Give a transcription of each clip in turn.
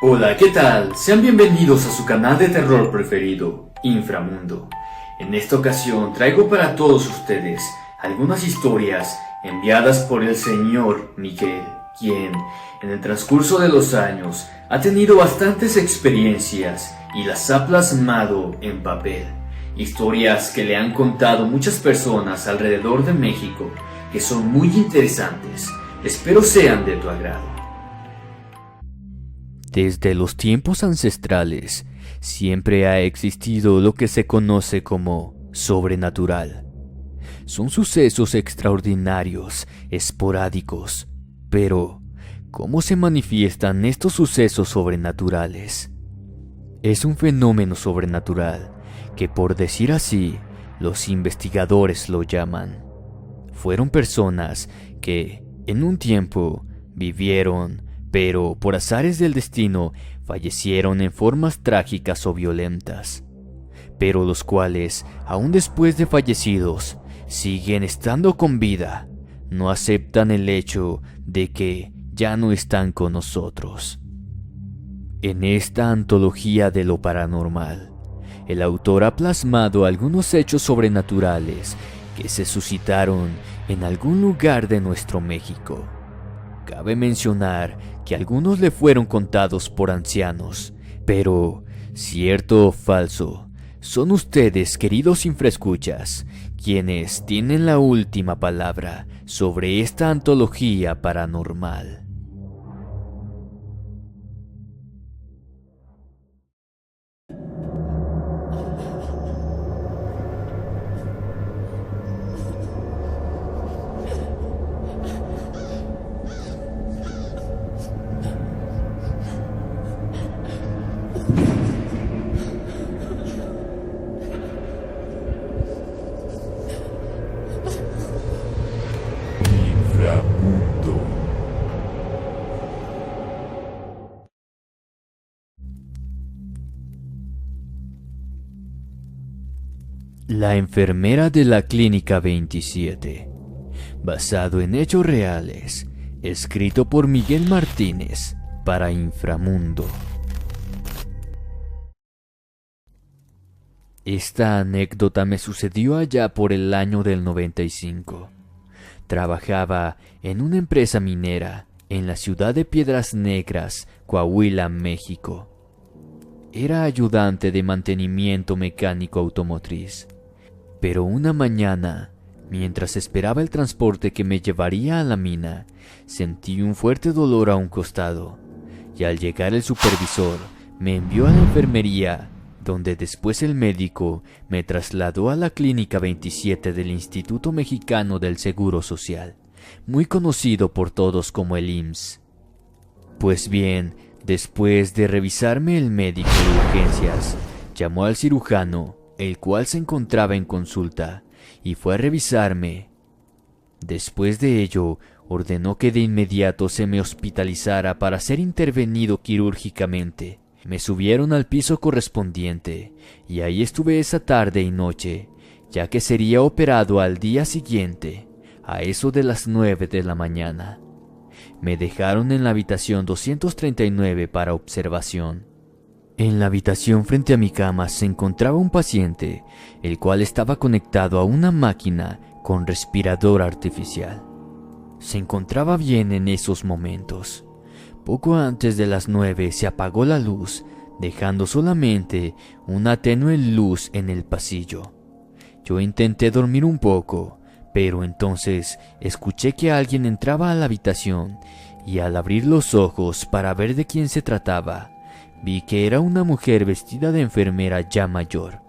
Hola, ¿qué tal? Sean bienvenidos a su canal de terror preferido, Inframundo. En esta ocasión traigo para todos ustedes algunas historias enviadas por el señor Miguel, quien en el transcurso de los años ha tenido bastantes experiencias y las ha plasmado en papel. Historias que le han contado muchas personas alrededor de México que son muy interesantes. Espero sean de tu agrado. Desde los tiempos ancestrales, siempre ha existido lo que se conoce como sobrenatural. Son sucesos extraordinarios, esporádicos, pero ¿cómo se manifiestan estos sucesos sobrenaturales? Es un fenómeno sobrenatural que, por decir así, los investigadores lo llaman. Fueron personas que, en un tiempo, vivieron, pero por azares del destino fallecieron en formas trágicas o violentas, pero los cuales, aún después de fallecidos, siguen estando con vida, no aceptan el hecho de que ya no están con nosotros. En esta antología de lo paranormal, el autor ha plasmado algunos hechos sobrenaturales que se suscitaron en algún lugar de nuestro México. Cabe mencionar que algunos le fueron contados por ancianos, pero, cierto o falso, son ustedes, queridos infraescuchas, quienes tienen la última palabra sobre esta antología paranormal. La enfermera de la Clínica 27, basado en hechos reales, escrito por Miguel Martínez para Inframundo. Esta anécdota me sucedió allá por el año del 95. Trabajaba en una empresa minera en la ciudad de Piedras Negras, Coahuila, México. Era ayudante de mantenimiento mecánico automotriz. Pero una mañana, mientras esperaba el transporte que me llevaría a la mina, sentí un fuerte dolor a un costado, y al llegar el supervisor me envió a la enfermería, donde después el médico me trasladó a la Clínica 27 del Instituto Mexicano del Seguro Social, muy conocido por todos como el IMSS. Pues bien, después de revisarme el médico de urgencias, llamó al cirujano, el cual se encontraba en consulta, y fue a revisarme. Después de ello, ordenó que de inmediato se me hospitalizara para ser intervenido quirúrgicamente. Me subieron al piso correspondiente, y ahí estuve esa tarde y noche, ya que sería operado al día siguiente, a eso de las 9 de la mañana. Me dejaron en la habitación 239 para observación. En la habitación frente a mi cama se encontraba un paciente, el cual estaba conectado a una máquina con respirador artificial. Se encontraba bien en esos momentos. Poco antes de las 9 se apagó la luz, dejando solamente una tenue luz en el pasillo. Yo intenté dormir un poco, pero entonces escuché que alguien entraba a la habitación y al abrir los ojos para ver de quién se trataba, vi que era una mujer vestida de enfermera ya mayor,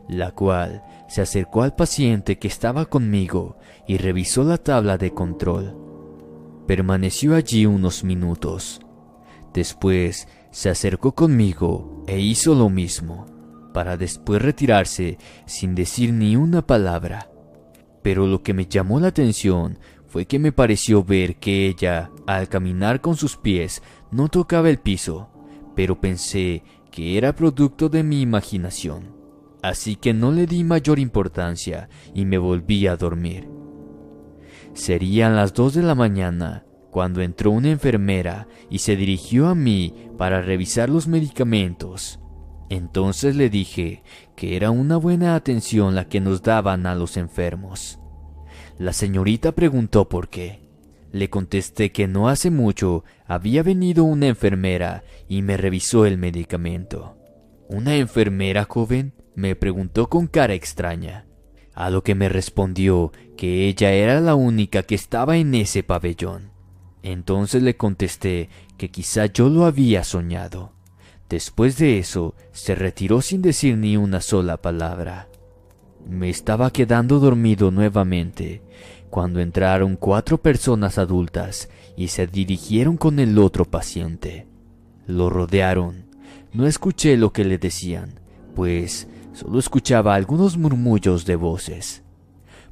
la cual se acercó al paciente que estaba conmigo y revisó la tabla de control. Permaneció allí unos minutos. Después se acercó conmigo e hizo lo mismo, para después retirarse sin decir ni una palabra. Pero lo que me llamó la atención fue que me pareció ver que ella, al caminar con sus pies, no tocaba el piso, pero pensé que era producto de mi imaginación, así que no le di mayor importancia y me volví a dormir. Serían las 2 de la mañana cuando entró una enfermera y se dirigió a mí para revisar los medicamentos. Entonces le dije que era una buena atención la que nos daban a los enfermos. La señorita preguntó por qué. Le contesté que no hace mucho había venido una enfermera y me revisó el medicamento. ¿Una enfermera, joven?, me preguntó con cara extraña, a lo que me respondió que ella era la única que estaba en ese pabellón. Entonces le contesté que quizá yo lo había soñado. Después de eso, se retiró sin decir ni una sola palabra. Me estaba quedando dormido nuevamente cuando entraron 4 personas adultas y se dirigieron con el otro paciente. Lo rodearon. No escuché lo que le decían, pues solo escuchaba algunos murmullos de voces.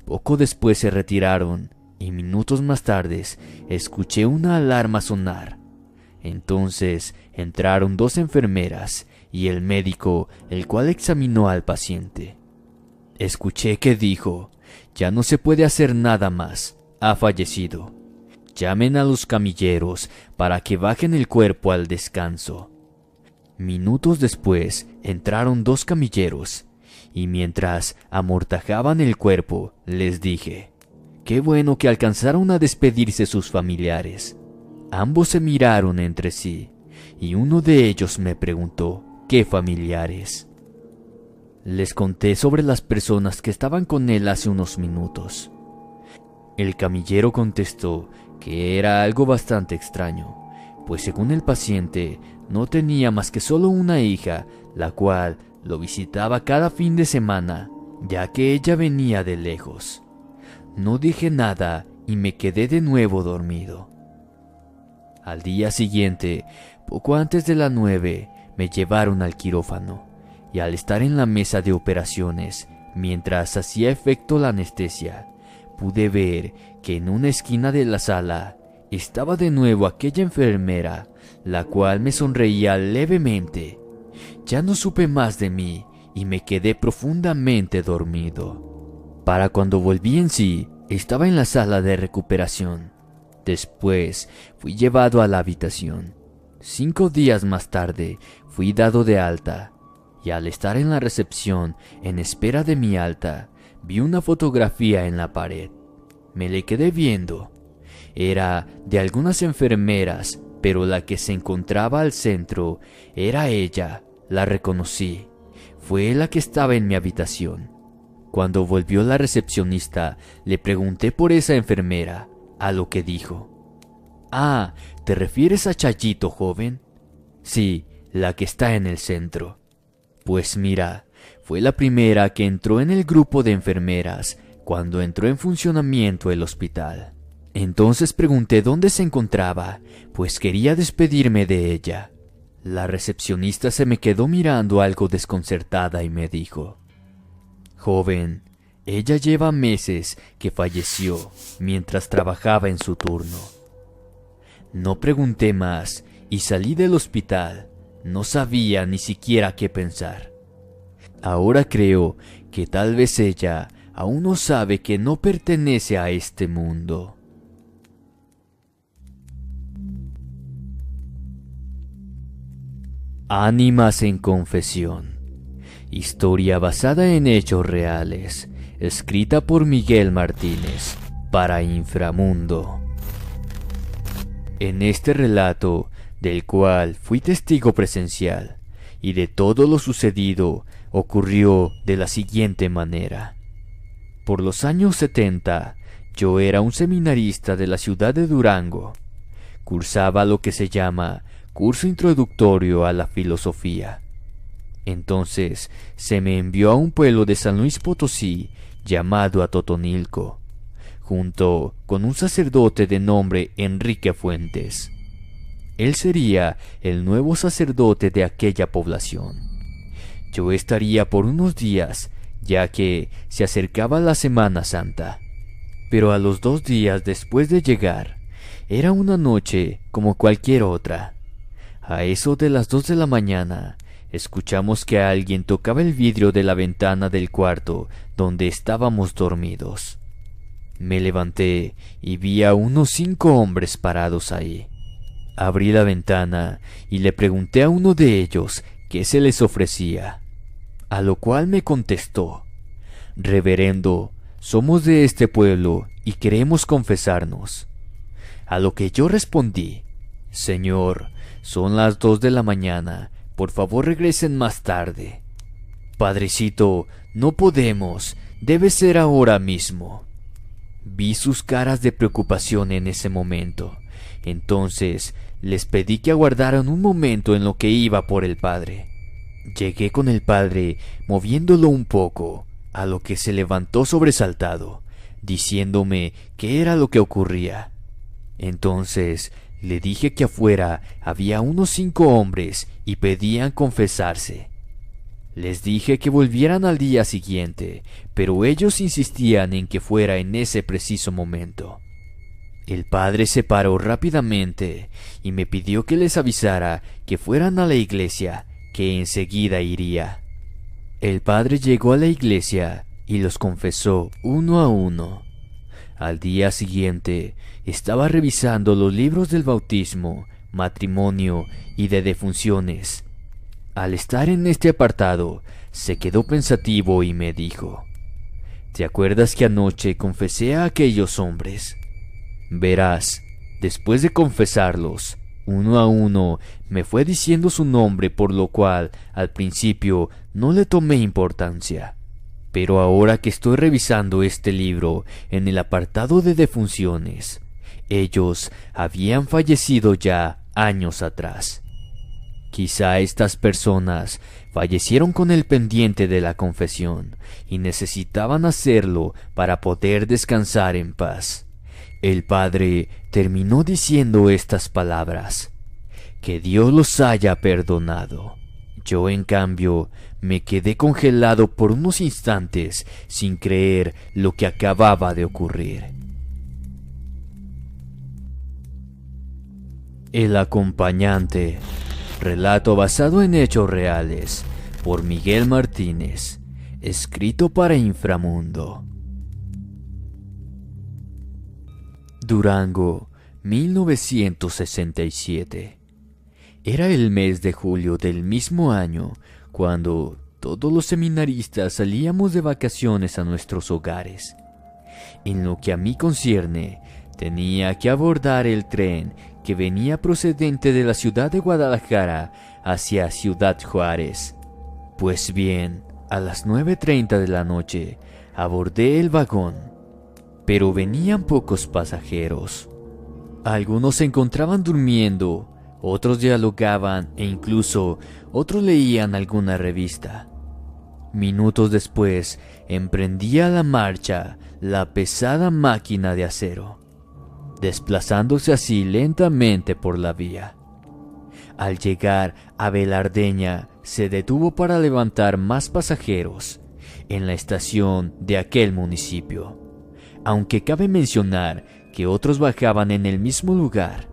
Poco después se retiraron y minutos más tarde escuché una alarma sonar. Entonces entraron 2 enfermeras y el médico, el cual examinó al paciente. Escuché que dijo: «Ya no se puede hacer nada más, ha fallecido. Llamen a los camilleros para que bajen el cuerpo al descanso». Minutos después entraron 2 camilleros y mientras amortajaban el cuerpo les dije: «Qué bueno que alcanzaron a despedirse sus familiares». Ambos se miraron entre sí y uno de ellos me preguntó: «¿Qué familiares?». Les conté sobre las personas que estaban con él hace unos minutos. El camillero contestó que era algo bastante extraño, pues según el paciente no tenía más que solo una hija, la cual lo visitaba cada fin de semana, ya que ella venía de lejos. No dije nada y me quedé de nuevo dormido. Al día siguiente, poco antes de las 9, me llevaron al quirófano, y al estar en la mesa de operaciones, mientras hacía efecto la anestesia, pude ver que en una esquina de la sala estaba de nuevo aquella enfermera, la cual me sonreía levemente. Ya no supe más de mí y me quedé profundamente dormido. Para cuando volví en sí, estaba en la sala de recuperación. Después fui llevado a la habitación. 5 días más tarde fui dado de alta y al estar en la recepción en espera de mi alta, vi una fotografía en la pared. Me le quedé viendo. Era de algunas enfermeras, pero la que se encontraba al centro era ella. La reconocí. Fue la que estaba en mi habitación. Cuando volvió la recepcionista, le pregunté por esa enfermera, a lo que dijo: «Ah, ¿te refieres a Chayito, joven?». «Sí, la que está en el centro». «Pues mira, fue la primera que entró en el grupo de enfermeras cuando entró en funcionamiento el hospital». Entonces pregunté dónde se encontraba, pues quería despedirme de ella. La recepcionista se me quedó mirando algo desconcertada y me dijo: «Joven, ella lleva meses que falleció mientras trabajaba en su turno». No pregunté más y salí del hospital. No sabía ni siquiera qué pensar. Ahora creo que tal vez ella aún no sabe que no pertenece a este mundo. Ánimas en confesión. Historia basada en hechos reales, escrita por Miguel Martínez para Inframundo. En este relato, del cual fui testigo presencial, y de todo lo sucedido, ocurrió de la siguiente manera. Por los años 70, yo era un seminarista de la ciudad de Durango. Cursaba lo que se llama curso introductorio a la filosofía. Entonces se me envió a un pueblo de San Luis Potosí llamado Atotonilco, junto con un sacerdote de nombre Enrique Fuentes. Él sería el nuevo sacerdote de aquella población. Yo estaría por unos días, ya que se acercaba la Semana Santa. Pero a los 2 días después de llegar, era una noche como cualquier otra. A eso de las 2 de la mañana, escuchamos que alguien tocaba el vidrio de la ventana del cuarto donde estábamos dormidos. Me levanté y vi a unos 5 hombres parados ahí. Abrí la ventana y le pregunté a uno de ellos qué se les ofrecía, a lo cual me contestó: «Reverendo, somos de este pueblo y queremos confesarnos». A lo que yo respondí: «Señor, son las 2 de la mañana, por favor regresen más tarde». «Padrecito, no podemos, debe ser ahora mismo». Vi sus caras de preocupación en ese momento. Entonces les pedí que aguardaran un momento en lo que iba por el padre. Llegué con el padre moviéndolo un poco, a lo que se levantó sobresaltado, diciéndome qué era lo que ocurría. Entonces le dije que afuera había unos 5 hombres y pedían confesarse. Les dije que volvieran al día siguiente, pero ellos insistían en que fuera en ese preciso momento. El padre se paró rápidamente y me pidió que les avisara que fueran a la iglesia, que enseguida iría. El padre llegó a la iglesia y los confesó uno a uno. Al día siguiente estaba revisando los libros del bautismo, matrimonio y de defunciones. Al estar en este apartado, se quedó pensativo y me dijo: «¿Te acuerdas que anoche confesé a aquellos hombres? Verás, después de confesarlos, uno a uno me fue diciendo su nombre, por lo cual al principio no le tomé importancia. Pero ahora que estoy revisando este libro en el apartado de defunciones, ellos habían fallecido ya años atrás. Quizá estas personas fallecieron con el pendiente de la confesión y necesitaban hacerlo para poder descansar en paz». El padre terminó diciendo estas palabras: «Que Dios los haya perdonado». Yo, en cambio, me quedé congelado por unos instantes sin creer lo que acababa de ocurrir. El acompañante. Relato basado en hechos reales, por Miguel Martínez, escrito para Inframundo. Durango, 1967. Era el mes de julio del mismo año cuando todos los seminaristas salíamos de vacaciones a nuestros hogares. En lo que a mí concierne, tenía que abordar el tren que venía procedente de la ciudad de Guadalajara hacia Ciudad Juárez. Pues bien, a las 9:30 de la noche abordé el vagón, pero venían pocos pasajeros. Algunos se encontraban durmiendo, otros dialogaban e incluso otros leían alguna revista. Minutos después emprendía la marcha la pesada máquina de acero, desplazándose así lentamente por la vía. Al llegar a Velardeña, se detuvo para levantar más pasajeros en la estación de aquel municipio, aunque cabe mencionar que otros bajaban en el mismo lugar.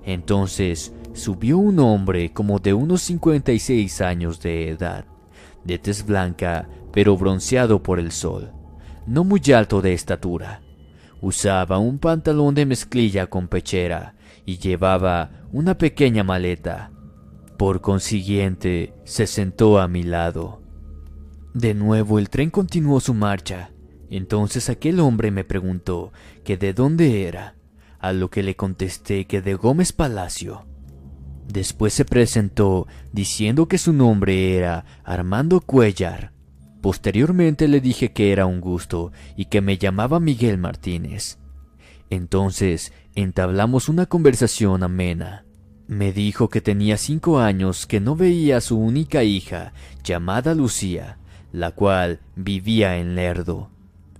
Entonces subió un hombre como de unos 56 años de edad, de tez blanca pero bronceado por el sol, no muy alto de estatura. Usaba un pantalón de mezclilla con pechera y llevaba una pequeña maleta. Por consiguiente, se sentó a mi lado. De nuevo el tren continuó su marcha. Entonces aquel hombre me preguntó que de dónde era, a lo que le contesté que de Gómez Palacio. Después se presentó diciendo que su nombre era Armando Cuellar. Posteriormente le dije que era un gusto y que me llamaba Miguel Martínez. Entonces entablamos una conversación amena. Me dijo que tenía 5 años que no veía a su única hija, llamada Lucía, la cual vivía en Lerdo.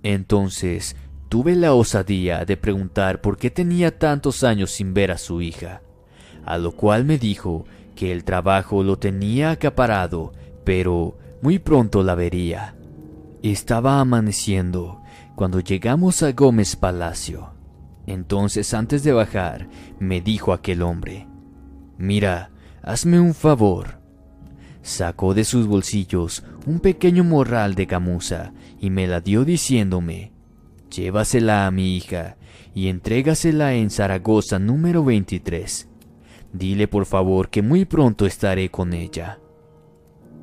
Entonces tuve la osadía de preguntar por qué tenía tantos años sin ver a su hija, a lo cual me dijo que el trabajo lo tenía acaparado, pero muy pronto la vería. Estaba amaneciendo cuando llegamos a Gómez Palacio. Entonces, antes de bajar, me dijo aquel hombre: «Mira, hazme un favor». Sacó de sus bolsillos un pequeño morral de gamuza y me la dio diciéndome: Llévasela a mi hija y entrégasela en Zaragoza número 23. Dile por favor que muy pronto estaré con ella.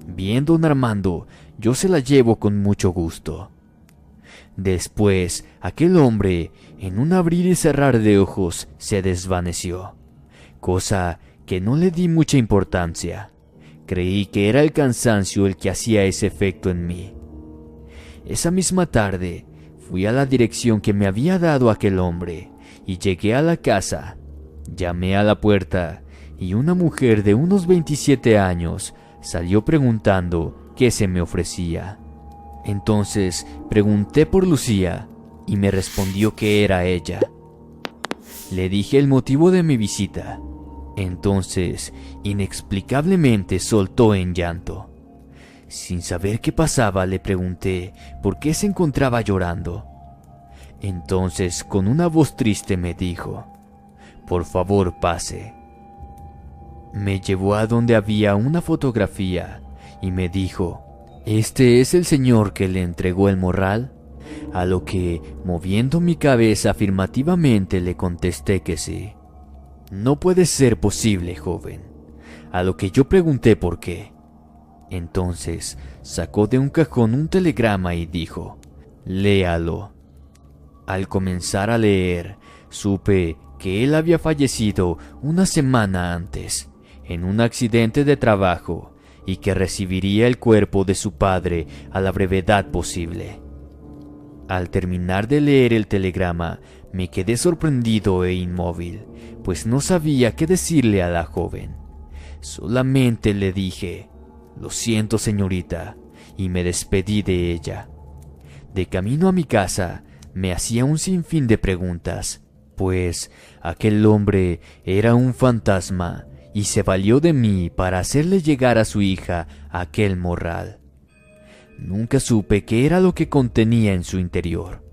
Bien, don Armando, yo se la llevo con mucho gusto. Después, aquel hombre, en un abrir y cerrar de ojos, se desvaneció, cosa que no le di mucha importancia. Creí que era el cansancio el que hacía ese efecto en mí. Esa misma tarde, fui a la dirección que me había dado aquel hombre y llegué a la casa. Llamé a la puerta y una mujer de unos 27 años salió preguntando qué se me ofrecía. Entonces pregunté por Lucía y me respondió que era ella. Le dije el motivo de mi visita. Entonces, inexplicablemente soltó en llanto. Sin saber qué pasaba, le pregunté por qué se encontraba llorando. Entonces, con una voz triste me dijo: «Por favor, pase». Me llevó a donde había una fotografía y me dijo: «¿Este es el señor que le entregó el morral?». A lo que, moviendo mi cabeza afirmativamente, le contesté que sí. «No puede ser posible, joven». A lo que yo pregunté por qué. Entonces sacó de un cajón un telegrama y dijo: «Léalo». Al comenzar a leer, supe que él había fallecido una semana antes, en un accidente de trabajo, y que recibiría el cuerpo de su padre a la brevedad posible. Al terminar de leer el telegrama, me quedé sorprendido e inmóvil, pues no sabía qué decirle a la joven. Solamente le dije: «Lo siento, señorita», y me despedí de ella. De camino a mi casa, me hacía un sinfín de preguntas, pues aquel hombre era un fantasma y se valió de mí para hacerle llegar a su hija aquel morral. Nunca supe qué era lo que contenía en su interior.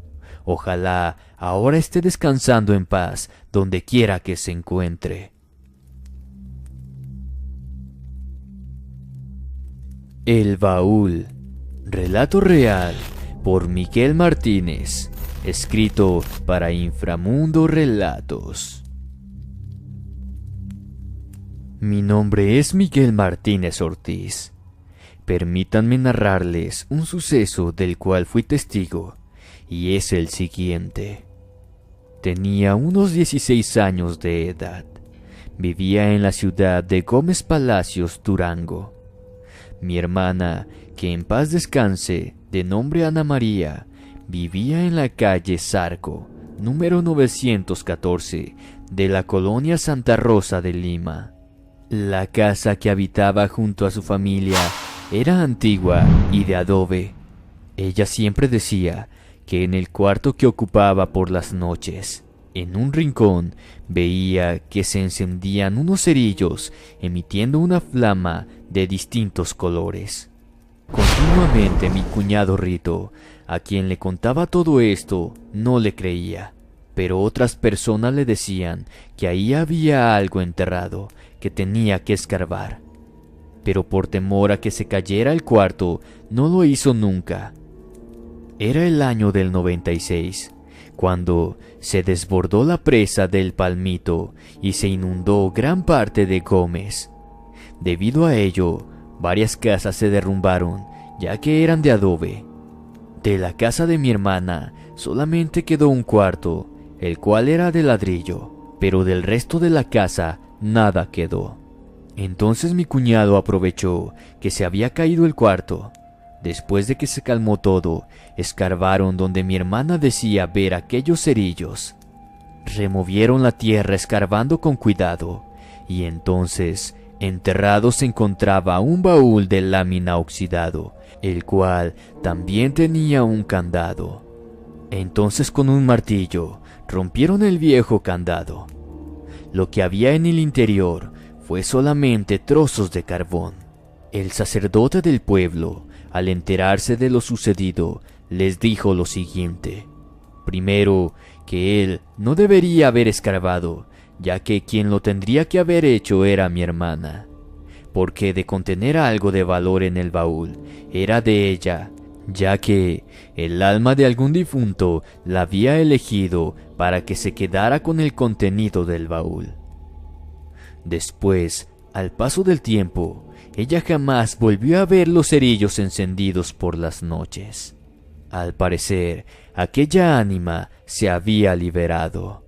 Ojalá ahora esté descansando en paz donde quiera que se encuentre. El baúl. Relato real por Miguel Martínez. Escrito para Inframundo Relatos. Mi nombre es Miguel Martínez Ortiz. Permítanme narrarles un suceso del cual fui testigo, y es el siguiente. Tenía unos 16 años de edad. Vivía en la ciudad de Gómez Palacios, Durango. Mi hermana, que en paz descanse, de nombre Ana María, vivía en la calle Zarco, número 914, de la colonia Santa Rosa de Lima. La casa que habitaba junto a su familia era antigua y de adobe. Ella siempre decía que en el cuarto que ocupaba por las noches, en un rincón, veía que se encendían unos cerillos emitiendo una flama de distintos colores. Continuamente mi cuñado Rito, a quien le contaba todo esto, no le creía, pero otras personas le decían que ahí había algo enterrado que tenía que escarbar. Pero por temor a que se cayera el cuarto, no lo hizo nunca. Era el año del 96, cuando se desbordó la presa del Palmito y se inundó gran parte de Gómez. Debido a ello, varias casas se derrumbaron, ya que eran de adobe. De la casa de mi hermana solamente quedó un cuarto, el cual era de ladrillo, pero del resto de la casa nada quedó. Entonces mi cuñado aprovechó que se había caído el cuarto. Después de que se calmó todo, escarbaron donde mi hermana decía ver aquellos cerillos. Removieron la tierra escarbando con cuidado, y entonces enterrado se encontraba un baúl de lámina oxidado, el cual también tenía un candado. Entonces con un martillo rompieron el viejo candado. Lo que había en el interior fue solamente trozos de carbón. El sacerdote del pueblo, al enterarse de lo sucedido, les dijo lo siguiente. Primero, que él no debería haber escarbado, ya que quien lo tendría que haber hecho era mi hermana, porque de contener algo de valor en el baúl era de ella, ya que el alma de algún difunto la había elegido para que se quedara con el contenido del baúl. Después, al paso del tiempo, ella jamás volvió a ver los cerillos encendidos por las noches. Al parecer, aquella ánima se había liberado,